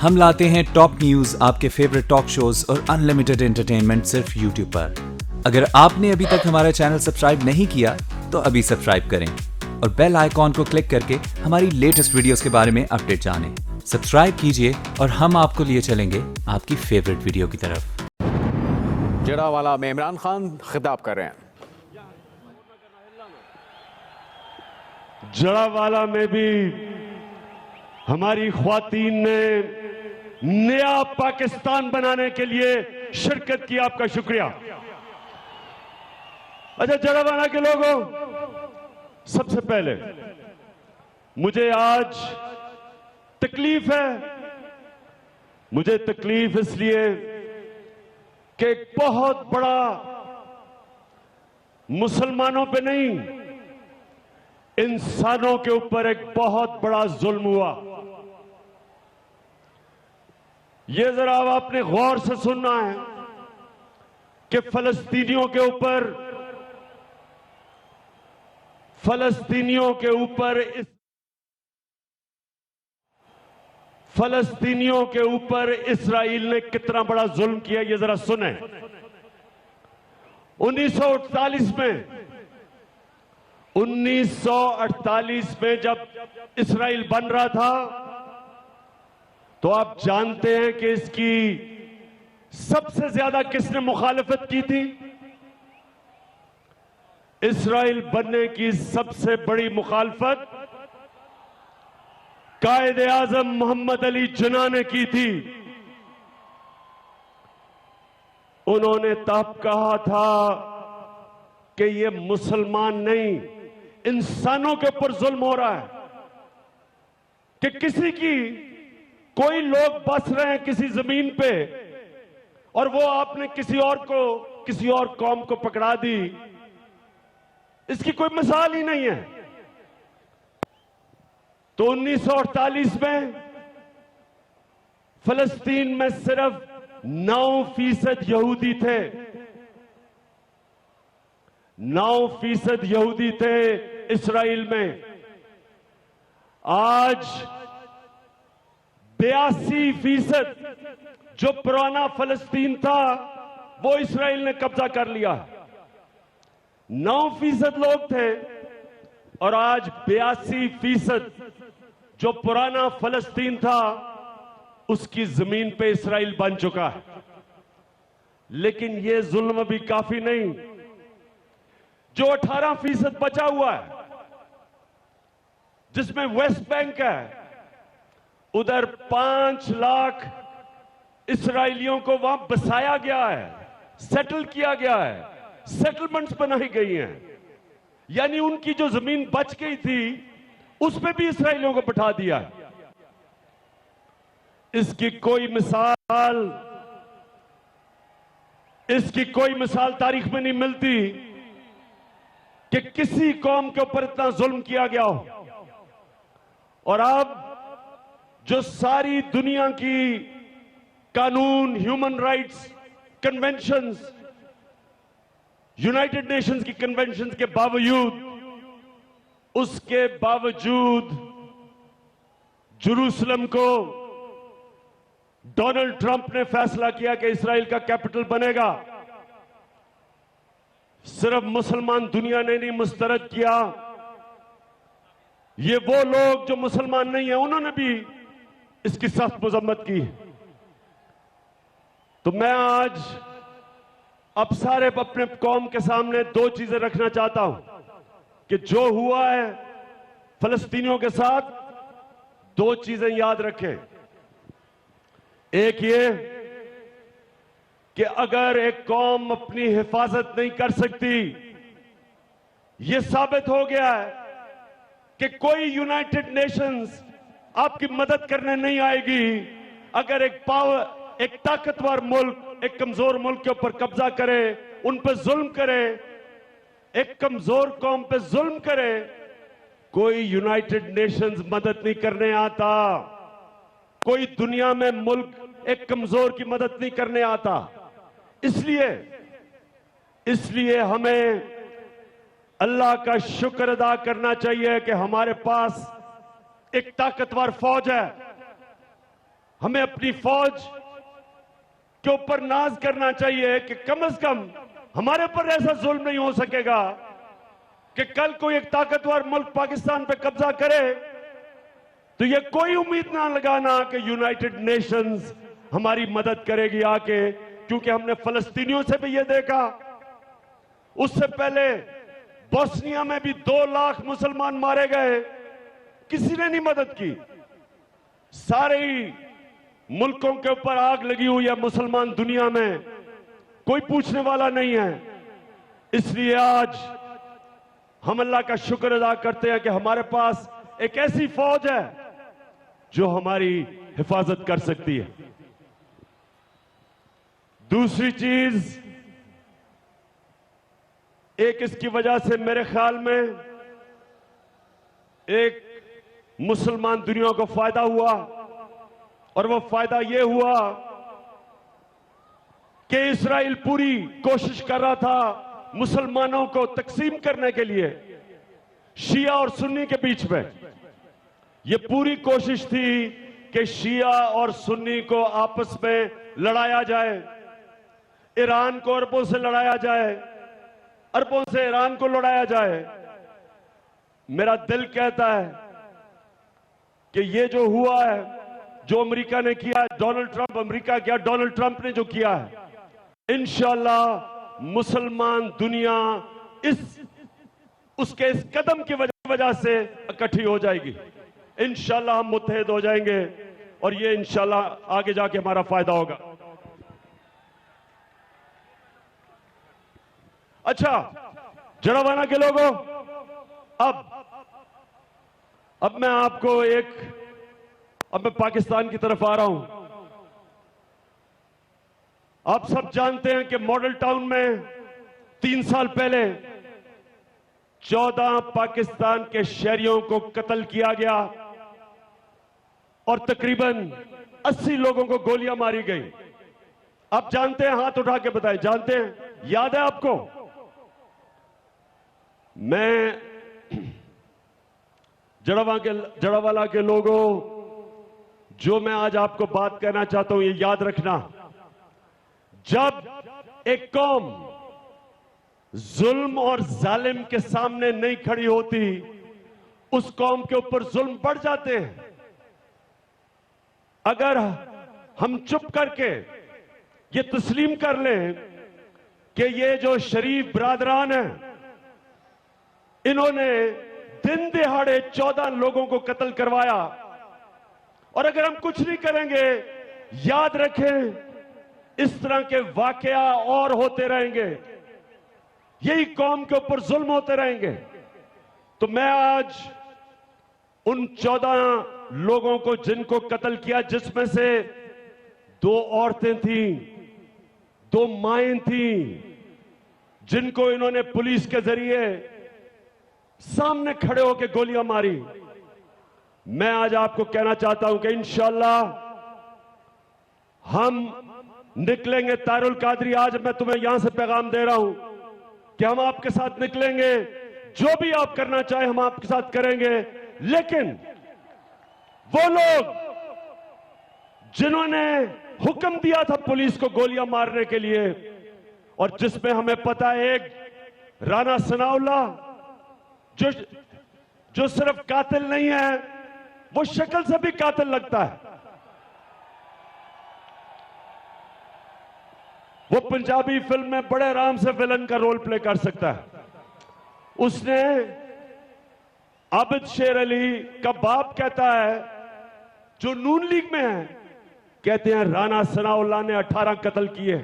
हम लाते हैं top news, आपके फेवरेट टॉक शोज और अनलिमिटेड एंटरटेनमेंट सिर्फ यूट्यूब पर। अगर आपने अभी तक हमारा चैनल सब्सक्राइब नहीं किया तो अभी सब्सक्राइब करें और बेल आइकॉन को क्लिक करके हमारी लेटेस्ट वीडियोस के बारे में अपडेट जानें। सब्सक्राइब कीजिए और हम आपको लिए चलेंगे आपकी फेवरेट वीडियो की तरफ। जड़ावाला में इमरान खान खिताब कर रहे हैं। जड़ावाला में भी हमारी ख्वातीन ने नया पाकिस्तान बनाने के लिए शिरकत की, आपका शुक्रिया। अच्छा जड़ावाला के लोगों, सबसे पहले मुझे आज तकलीफ है। मुझे तकलीफ इसलिए कि एक बहुत बड़ा मुसलमानों पे नहीं, इंसानों के ऊपर एक बहुत बड़ा जुल्म हुआ। ये जरा अब आपने गौर से सुनना है कि फलस्तीनियों के ऊपर इस्राइल ने कितना बड़ा जुल्म किया, ये जरा सुने। 1948 में जब इस्राइल बन रहा था तो आप जानते हैं कि इसकी सबसे ज्यादा किसने मुखालिफत की थी? इस्राइल बनने की सबसे बड़ी मुखालफत कायदे आजम मोहम्मद अली जिन्ना ने की थी। उन्होंने तब कहा था कि ये मुसलमान नहीं, इंसानों के ऊपर जुल्म हो रहा है कि कोई लोग बस रहे हैं किसी जमीन पे और वो आपने किसी और कौम को पकड़ा दी। इसकी कोई मिसाल ही नहीं है। तो 1948 में फलस्तीन में सिर्फ 9% यहूदी थे। 9% यहूदी थे इस्राइल में। आज 82% जो पुराना फलस्तीन था वो इस्राइल ने कब्जा कर लिया। 9% लोग थे और आज 82% जो पुराना फलस्तीन था उसकी जमीन पे इस्राइल बन चुका है। लेकिन ये जुल्म भी काफी नहीं। जो 18% बचा हुआ है जिसमें वेस्ट बैंक है, उधर 5 लाख इस्राएलियों को वहां बसाया गया है, सेटल किया गया है, सेटलमेंट्स बनाई गई हैं। यानी उनकी जो जमीन बच गई थी उस पे भी इस्राएलियों को बिठा दिया है। इसकी कोई मिसाल तारीख में नहीं मिलती कि किसी कौम के ऊपर इतना जुल्म किया गया हो। और अब जो सारी दुनिया की कानून, human rights conventions, United Nations की कन्वेंशंस के बावजूद जेरूसलम को डोनाल्ड ट्रंप ने फैसला किया कि इस्राइल का कैपिटल बनेगा। सिर्फ मुसलमान दुनिया ने नहीं मुस्तरद किया, ये वो लोग जो मुसलमान नहीं है उन्होंने भी इसकी सख्त मजम्मत की। तो मैं आज अब सारे अपने कौम के सामने 2 चीजें रखना चाहता हूं कि जो हुआ है फलस्तीनियों के साथ, 2 चीजें याद रखें। एक ये कि अगर एक कौम अपनी हिफाजत नहीं कर सकती, यह साबित हो गया है कि कोई यूनाइटेड नेशंस आपकी मदद करने नहीं आएगी। अगर एक ताकतवर मुल्क एक कमजोर मुल्क के ऊपर कब्जा करे, उन पर जुल्म करे, एक कमजोर कौम पे जुल्म करे, कोई यूनाइटेड नेशंस मदद नहीं करने आता। कोई दुनिया में मुल्क एक कमजोर की मदद नहीं करने आता। इसलिए हमें अल्लाह का शुक्र अदा करना चाहिए कि हमारे पास एक ताकतवर फौज है। हमें अपनी फौज के ऊपर नाज करना चाहिए कि कम से कम हमारे ऊपर ऐसा जुल्म नहीं हो सकेगा कि कल कोई एक ताकतवर मुल्क पाकिस्तान पे कब्जा करे तो ये कोई उम्मीद ना लगाना कि यूनाइटेड नेशंस हमारी मदद करेगी आके, क्योंकि हमने फलस्तीनियों से भी ये देखा। उससे पहले बोस्निया में भी 2 लाख मुसलमान मारे गए, किसी ने नहीं मदद की। सारे ही मुल्कों के ऊपर आग लगी हुई है मुसलमान दुनिया में, कोई पूछने वाला नहीं है। इसलिए आज हम अल्लाह का शुक्र अदा करते हैं कि हमारे पास एक ऐसी फौज है जो हमारी हिफाजत कर सकती है। दूसरी चीज, एक इसकी वजह से मेरे ख्याल में एक मुसलमान दुनिया को फायदा हुआ, और वो फायदा ये हुआ कि इस्राइल पूरी कोशिश कर रहा था मुसलमानों को तकसीम करने के लिए शिया और सुन्नी के बीच में। ये पूरी कोशिश थी कि शिया और सुन्नी को आपस में लड़ाया जाए, ईरान को अरबों से लड़ाया जाए, अरबों से ईरान को लड़ाया जाए। मेरा दिल कहता है कि ये जो हुआ है, जो अमेरिका ने किया, डोनाल्ड ट्रंप अमेरिका किया, डोनाल्ड ट्रंप ने जो किया है, इंशाल्लाह मुसलमान दुनिया उसके इस कदम की वजह से इकट्ठी हो जाएगी। इंशाल्लाह हम मुत्तहिद हो जाएंगे और ये इंशाल्लाह आगे जाके हमारा फायदा होगा। अच्छा जड़ावाना के लोगों, अब मैं आपको अब मैं पाकिस्तान की तरफ आ रहा हूं। आप सब जानते हैं कि मॉडल टाउन में 3 साल पहले 14 पाकिस्तान के शहरियों को कत्ल किया गया और तकरीबन 80 लोगों को गोलियां मारी गई। आप जानते हैं? हाथ उठा के बताएं, जानते हैं? याद है आपको? मैं जड़ावाला के लोगों, जो मैं आज आपको बात कहना चाहता हूं, ये याद रखना, जब एक कौम जुल्म और जालिम के सामने नहीं खड़ी होती, उस कौम के ऊपर जुल्म बढ़ जाते हैं। अगर हम चुप करके ये तस्लीम कर लें कि ये जो शरीफ बरादरान हैं, इन्होंने दिन दिहाड़े 14 लोगों को कत्ल करवाया, और अगर हम कुछ नहीं करेंगे, याद रखें इस तरह के वाकया और होते रहेंगे, यही कौम के ऊपर जुल्म होते रहेंगे। तो मैं आज उन 14 लोगों को जिनको कत्ल किया, जिसमें से 2 औरतें थीं, 2 माएं थीं, जिनको इन्होंने पुलिस के जरिए सामने खड़े होकर गोलियां मारी, मैं आज आपको कहना चाहता हूं कि इंशाअल्लाह हम निकलेंगे। तारुल कादरी, आज मैं तुम्हें यहां से पैगाम दे रहा हूं कि हम आपके साथ निकलेंगे, जो भी आप करना चाहे हम आपके साथ करेंगे। लेकिन वो लोग जिन्होंने हुक्म दिया था पुलिस को गोलियां मारने के लिए, और जिसमें हमें पता है एक राना सनाउल्लाह, जो सिर्फ कातिल नहीं है, वो शक्ल से भी कातिल लगता है। वो पंजाबी फिल्म में बड़े आराम से विलन का रोल प्ले कर सकता है। उसने आबिद शेर अली का बाप कहता है, जो नून लीग में है, कहते हैं राना सनाउल्लाह ने 18 कत्ल किए।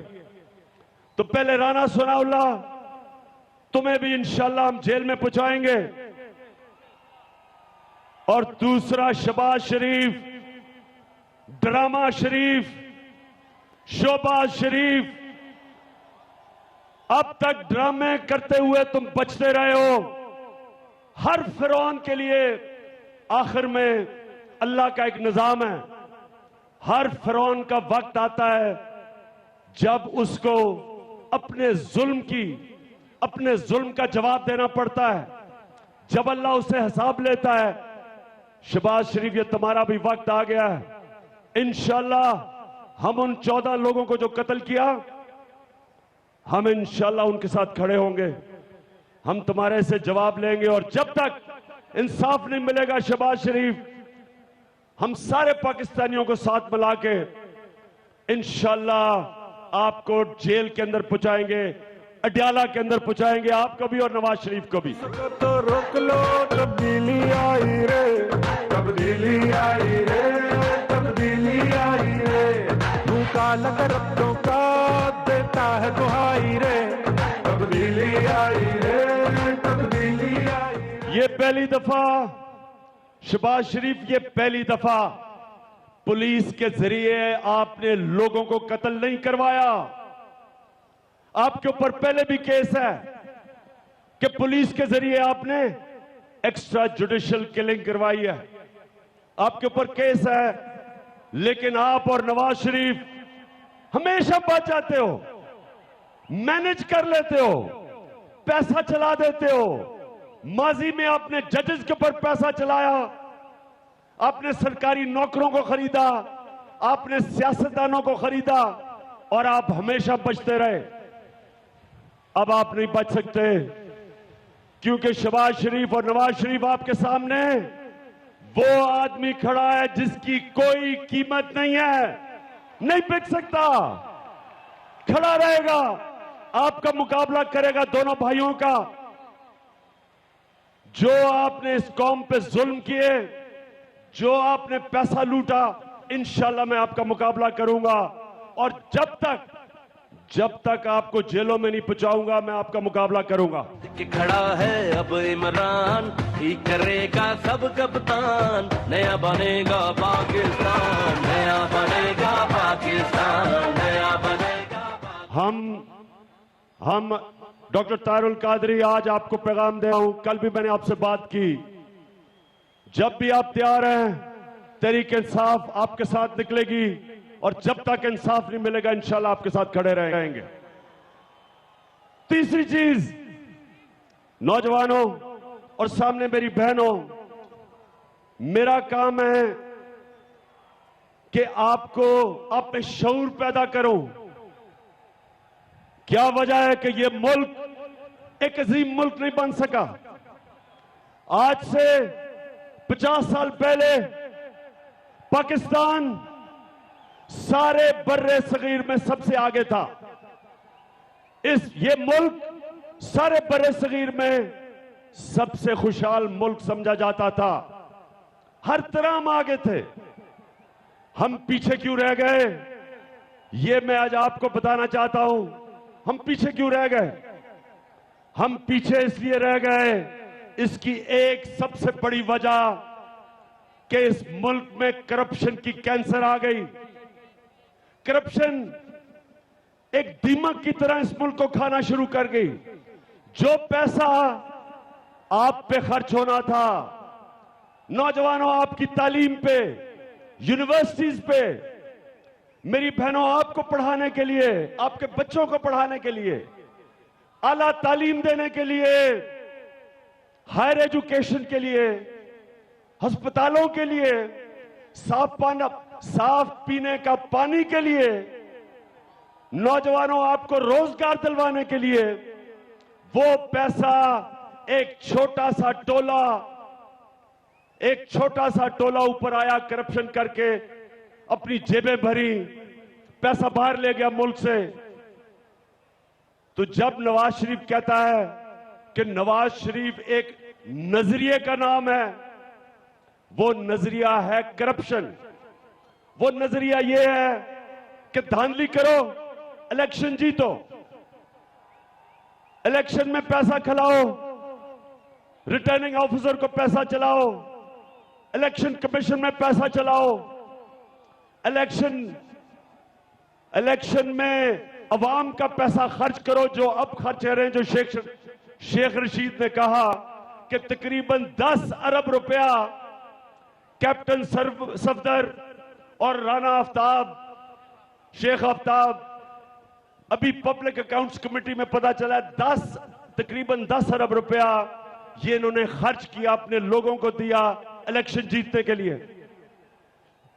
तो पहले राना सनाउल्लाह, तुम्हें भी इंशाल्लाह हम जेल में पहुंचाएंगे, और दूसरा शहबाज शरीफ, ड्रामा शरीफ, शोबाज शरीफ, अब तक ड्रामे करते हुए तुम बचते रहे हो। हर फिरौन के लिए आखिर में अल्लाह का एक निजाम है। हर फिरौन का वक्त आता है जब उसको अपने जुल्म का जवाब देना पड़ता है, जब अल्लाह उससे हिसाब लेता है। शहबाज शरीफ, ये तुम्हारा भी वक्त आ गया है। इंशाल्लाह हम उन 14 लोगों को जो कत्ल किया, हम इंशाल्लाह उनके साथ खड़े होंगे। हम तुम्हारे से जवाब लेंगे और जब तक इंसाफ नहीं मिलेगा शहबाज शरीफ, हम सारे पाकिस्तानियों को साथ मिला के इंशाल्लाह आपको जेल के अंदर पहुंचाएंगे, अडयाला के अंदर पहुंचाएंगे, आपको भी और नवाज शरीफ को भी। तो रोक लो, तब्दीली आई रे, तब्दीली आई रे, तब्दीली आई रे, तू काला करप्टों का देता है दुहाई रे, तब्दीली आई रे, तब्दीली आई। ये पहली दफा शहबाज शरीफ, ये पहली दफा पुलिस के जरिए आपने लोगों को कत्ल नहीं करवाया। आपके ऊपर पहले भी केस है कि पुलिस के जरिए आपने एक्स्ट्रा जुडिशियल किलिंग करवाई है, आपके ऊपर केस है, लेकिन आप और नवाज शरीफ हमेशा बच जाते हो, मैनेज कर लेते हो, पैसा चला देते हो। माजी में आपने जजेस के ऊपर पैसा चलाया, आपने सरकारी नौकरों को खरीदा, आपने सियासतदानों को खरीदा और आप हमेशा बचते रहे। अब आप नहीं बच सकते, क्योंकि शहबाज शरीफ और नवाज शरीफ आपके सामने वो आदमी खड़ा है जिसकी कोई कीमत नहीं है, नहीं बिक सकता, खड़ा रहेगा, आपका मुकाबला करेगा दोनों भाइयों का। जो आपने इस कौम पे जुल्म किए, जो आपने पैसा लूटा, इंशाल्लाह मैं आपका मुकाबला करूंगा और जब तक आपको जेलों में नहीं पहुंचाऊंगा, मैं आपका मुकाबला करूंगा। कि खड़ा है अब इमरान, ही करेगा सब कप्तान, नया बनेगा पाकिस्तान, नया बनेगा पाकिस्तान, नया बनेगा। हम डॉक्टर तारुल कादरी आज आपको पैगाम दे रहा हूं, कल भी मैंने आपसे बात की, जब भी आप तैयार हैं, तहरीक इंसाफ आपके साथ निकलेगी और जब तक इंसाफ नहीं मिलेगा इंशाल्लाह आपके साथ खड़े रहेंगे। तीसरी चीज, नौजवानों और सामने मेरी बहनों, मेरा काम है कि आपको आप में शऊर पैदा करूं। क्या वजह है कि यह मुल्क एक अजीम मुल्क नहीं बन सका? आज से 50 साल पहले पाकिस्तान सारे बर्रे सगीर में सबसे आगे था। ये मुल्क सारे बर्रे सगीर में सबसे खुशहाल मुल्क समझा जाता था, हर तरह हम आगे थे। हम पीछे क्यों रह गए, ये मैं आज आपको बताना चाहता हूं। हम पीछे क्यों रह गए? हम पीछे इसलिए रह गए, इसकी एक सबसे बड़ी वजह कि इस मुल्क में करप्शन की कैंसर आ गई। करप्शन एक दीमक की तरह इस मुल्क को खाना शुरू कर गई। जो पैसा आप पे खर्च होना था, नौजवानों आपकी तालीम पे, यूनिवर्सिटीज पे, मेरी बहनों आपको पढ़ाने के लिए, आपके बच्चों को पढ़ाने के लिए, आला तालीम देने के लिए, हायर एजुकेशन के लिए, अस्पतालों के लिए, साफ पीने का पानी के लिए, नौजवानों आपको रोजगार दिलवाने के लिए, वो पैसा एक छोटा सा टोला ऊपर आया, करप्शन करके अपनी जेबें भरी, पैसा बाहर ले गया मुल्क से। तो जब नवाज शरीफ कहता है कि नवाज शरीफ एक नजरिए का नाम है, वो नजरिया है करप्शन। वो नजरिया ये है कि धांधली करो, इलेक्शन जीतो, इलेक्शन में पैसा खिलाओ, रिटर्निंग ऑफिसर को पैसा चलाओ, इलेक्शन कमीशन में पैसा चलाओ, इलेक्शन में अवाम का पैसा खर्च करो, जो अब खर्च रहे हैं। जो शेख रशीद ने कहा कि तकरीबन 10 अरब रुपया कैप्टन सफदर और राना आफ्ताब, शेख आफ्ताब, अभी पब्लिक अकाउंट्स कमेटी में पता चला तकरीबन 10 अरब रुपया ये इन्होंने खर्च किया, अपने लोगों को दिया इलेक्शन जीतने के लिए।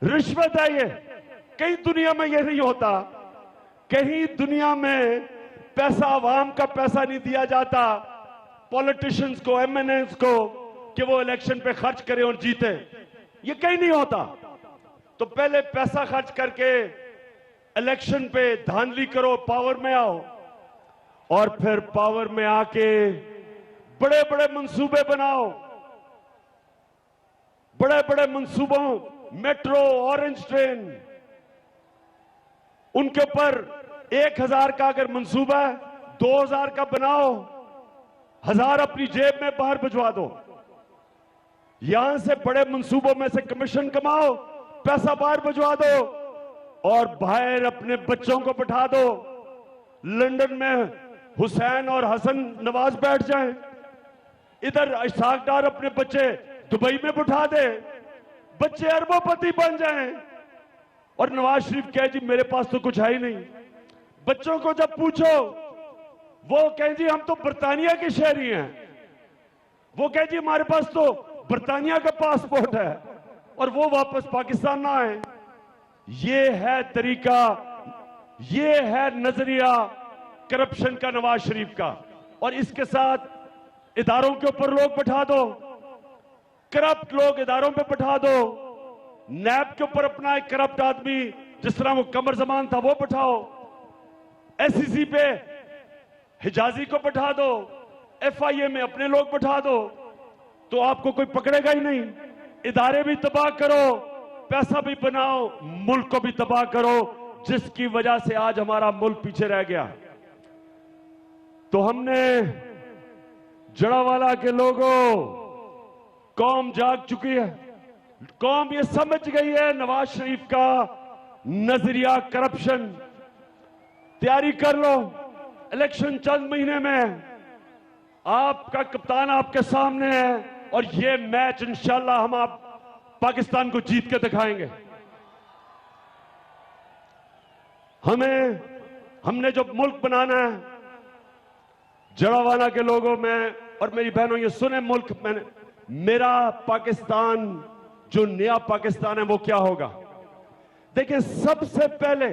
रिश्वत है ये। कहीं दुनिया में यह नहीं होता, कहीं दुनिया में पैसा आवाम का पैसा नहीं दिया जाता पॉलिटिशियंस को, एमएनएस को, कि वो इलेक्शन पे खर्च करें और जीते। ये कहीं नहीं होता। तो पहले पैसा खर्च करके इलेक्शन पे धांधली करो, पावर में आओ, और फिर पावर में आके बड़े बड़े मंसूबे बनाओ, बड़े बड़े मंसूबों, मेट्रो, ऑरेंज ट्रेन, उनके ऊपर 1000 का अगर मंसूबा है 2000 का बनाओ, 1000 अपनी जेब में बाहर भिजवा दो। यहां से बड़े मंसूबों में से कमीशन कमाओ, पैसा बाहर भिजवा दो, और बाहर अपने बच्चों को बिठा दो। लंदन में हुसैन और हसन नवाज बैठ जाएं, इधर इशफाक डार अपने बच्चे दुबई में बिठा दे, बच्चे अरबोपति बन जाएं, और नवाज शरीफ कहे जी मेरे पास तो कुछ है ही नहीं। बच्चों को जब पूछो, वो कहें जी हम तो बर्तानिया के शहरी हैं, वो कहे जी हमारे पास तो बर्तानिया का पासपोर्ट है, और वो वापस पाकिस्तान ना आए। ये है तरीका, ये है नजरिया करप्शन का नवाज शरीफ का। और इसके साथ इदारों के ऊपर लोग बैठा दो, करप्ट लोग इदारों पे बैठा दो। नैब के ऊपर अपना एक करप्ट आदमी, जिस तरह वो कमर जमान था, वो बैठाओ। एसईसी पे हिजाजी को बैठा दो, एफआईए में अपने लोग बैठा दो, तो आपको कोई पकड़ेगा ही नहीं। इदारे भी तबाह करो, पैसा भी बनाओ, मुल्क को भी तबाह करो, जिसकी वजह से आज हमारा मुल्क पीछे रह गया। तो हमने जड़ावाला के लोगों, कौम जाग चुकी है, कौम ये समझ गई है नवाज शरीफ का नजरिया करप्शन। तैयारी कर लो, इलेक्शन चंद महीने में, आपका कप्तान आपके सामने है, और ये मैच इंशाल्लाह हम आप पाकिस्तान को जीत के दिखाएंगे। हमने जो मुल्क बनाना है, जड़ावाला के लोगों में और मेरी बहनों, ये सुने, मुल्क मैंने, मेरा पाकिस्तान जो नया पाकिस्तान है वो क्या होगा। देखिए, सबसे पहले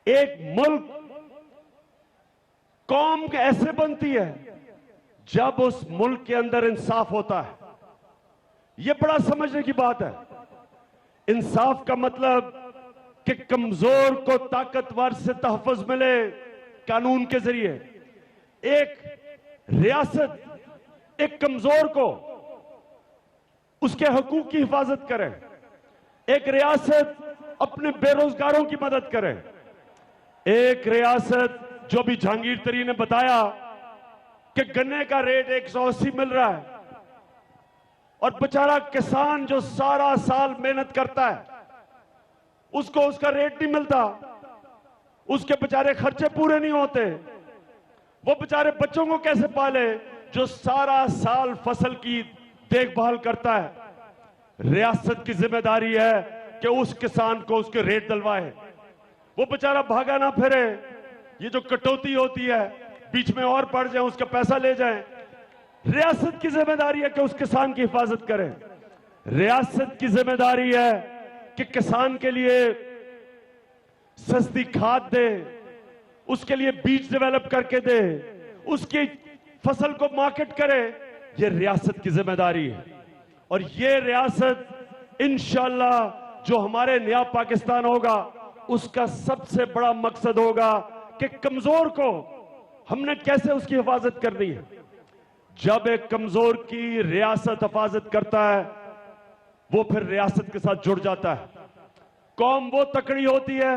एक मुल्क, कौम ऐसे बनती है जब उस मुल्क के अंदर इंसाफ होता है। यह बड़ा समझने की बात है। इंसाफ का मतलब कि कमजोर को ताकतवर से तहफ़्फ़ुज़ मिले कानून के जरिए। एक रियासत एक कमजोर को उसके हकूक की हिफाजत करे, एक रियासत अपने बेरोजगारों की मदद करे, एक रियासत जो भी जहांगीर तरी ने बताया कि गन्ने का रेट 180 मिल रहा है, और बेचारा किसान जो सारा साल मेहनत करता है उसको उसका रेट नहीं मिलता, उसके बेचारे खर्चे पूरे नहीं होते। वो बेचारे बच्चों को कैसे पाले जो सारा साल फसल की देखभाल करता है। रियासत की जिम्मेदारी है कि उस किसान को उसके रेट दिलवाए, वो बेचारा भागा ना फिरे। ये जो कटौती होती है, बीच में और पड़ जाए, उसका पैसा ले जाए। रियासत की जिम्मेदारी है कि उस किसान की हिफाजत करे। रियासत की जिम्मेदारी है कि किसान के लिए सस्ती खाद दे, उसके लिए बीज डेवलप करके दे, उसकी फसल को मार्केट करे। ये रियासत की जिम्मेदारी है। और ये रियासत इंशाअल्लाह जो हमारे नया पाकिस्तान होगा, उसका सबसे बड़ा मकसद होगा कि कमजोर को हमने कैसे उसकी हिफाजत करनी है। जब एक कमजोर की रियासत हिफाजत करता है, वो फिर रियासत के साथ जुड़ जाता है। कौम वो तकड़ी होती है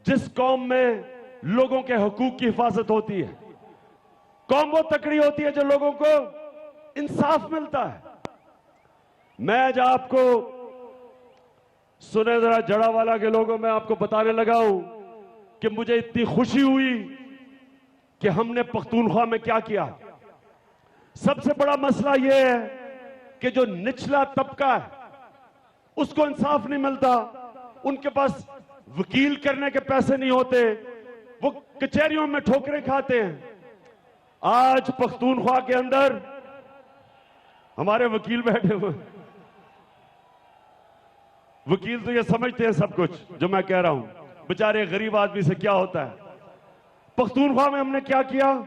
जिस कौम में लोगों के हकूक की हिफाजत होती है। कौम वो तकड़ी होती है जो लोगों को इंसाफ मिलता है। मैं आज आपको सुने जरा, जड़ावाला के लोगों में आपको बताने लगा हूं कि मुझे इतनी खुशी हुई कि हमने पख्तूनख्वा में क्या किया। सबसे बड़ा मसला यह है कि जो निचला तबका है उसको इंसाफ नहीं मिलता, उनके पास वकील करने के पैसे नहीं होते, वो कचहरियों में ठोकरें खाते हैं। आज पख्तूनख्वा के अंदर हमारे वकील बैठे हुए, वकील तो ये समझते हैं सब कुछ जो मैं कह रहा हूं, बेचारे गरीब आदमी से क्या होता है। पख्तूनख्वा में हमने क्या किया,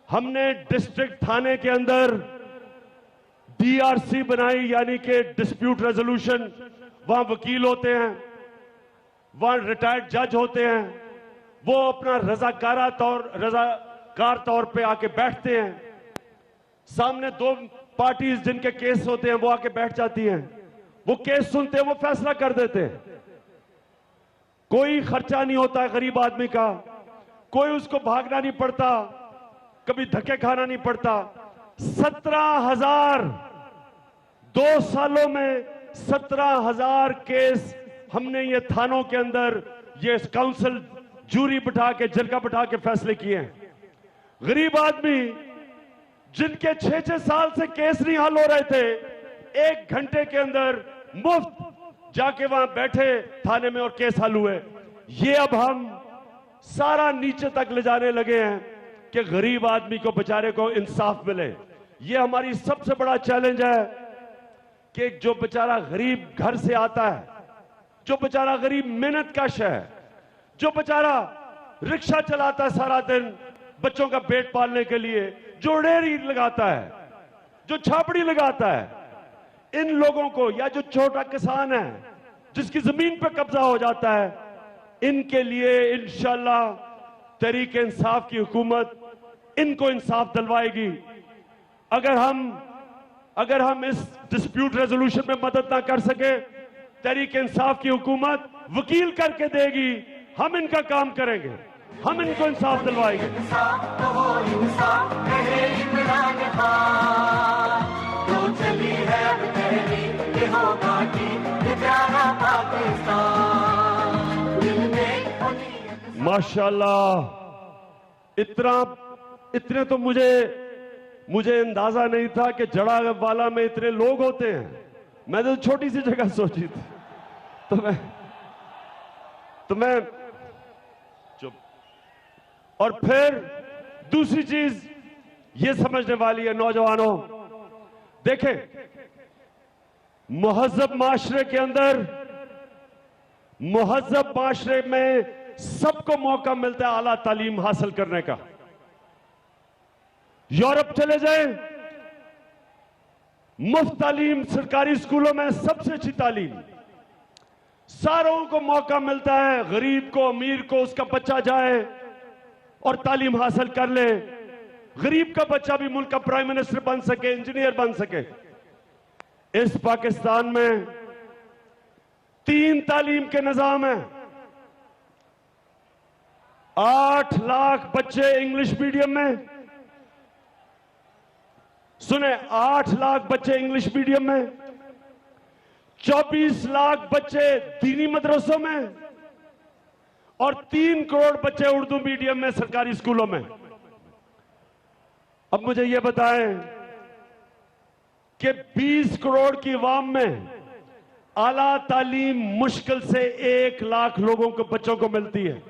हमने डिस्ट्रिक्ट थाने के अंदर DRC बनाई, यानी कि डिस्प्यूट रेजोल्यूशन। वहां वकील होते हैं, वहां रिटायर्ड जज होते हैं, वो अपना रजाकार तौर पे आके बैठते हैं। सामने दो पार्टीज जिनके केस होते हैं वो आके बैठ जाती हैं, वो केस सुनते हैं, वो फैसला कर देते हैं। कोई खर्चा नहीं होता है गरीब आदमी का, कोई उसको भागना नहीं पड़ता, कभी धक्के खाना नहीं पड़ता। 17,000 2 सालों में 17,000 केस हमने ये थानों के अंदर ये काउंसिल जूरी बिठा के जरगा बिठा के फैसले किए हैं। गरीब आदमी जिनके 6-6 साल से केस नहीं हल हो रहे थे, 1 घंटे के अंदर मुफ्त जाके वहां बैठे थाने में और केस हल हुए। ये अब हम सारा नीचे तक ले जाने लगे हैं कि गरीब आदमी को बेचारे को इंसाफ मिले। ये हमारी सबसे बड़ा चैलेंज है कि जो बेचारा गरीब घर से आता है, जो बेचारा गरीब मेहनत कश है, जो बेचारा रिक्शा चलाता है सारा दिन बच्चों का पेट पालने के लिए, जो रेहड़ी लगाता है, जो छापड़ी लगाता है, इन लोगों को, या जो छोटा किसान है जिसकी जमीन पर कब्जा हो जाता है, इनके लिए इंशाल्लाह तहरीक इंसाफ की हुकूमत इनको इंसाफ दिलवाएगी। अगर हम इस डिस्प्यूट रेजोल्यूशन में मदद ना कर सके, तहरीक इंसाफ की हुकूमत वकील करके देगी, हम इनका काम करेंगे, हम इनको इंसाफ दिलवाएंगे। माशाल्लाह, इतने तो मुझे अंदाजा नहीं था कि जड़ावाला में इतने लोग होते हैं। मैं तो छोटी सी जगह सोची थी, तो मैं चुप। और फिर दूसरी चीज ये समझने वाली है नौजवानों, देखें, मुहज़्ज़ब माशरे के अंदर, मुहज़्ज़ब माशरे में सबको मौका मिलता है आला तालीम हासिल करने का। यूरोप चले जाएं, मुफ्त तालीम सरकारी स्कूलों में, सबसे अच्छी तालीम, सारों को मौका मिलता है। गरीब को, अमीर को, उसका बच्चा जाए और तालीम हासिल कर ले। गरीब का बच्चा भी मुल्क का प्राइम मिनिस्टर बन सके, इंजीनियर बन सके। इस पाकिस्तान में 3 तालीम के निजाम है। 8 लाख बच्चे इंग्लिश मीडियम में, सुने, 8 लाख बच्चे इंग्लिश मीडियम में, 24 लाख बच्चे दीनी मदरसों में और 3 करोड़ बच्चे उर्दू मीडियम में सरकारी स्कूलों में। अब मुझे यह बताएं कि 20 करोड़ की अवाम में आला तालीम मुश्किल से 1 लाख लोगों को, बच्चों को मिलती है।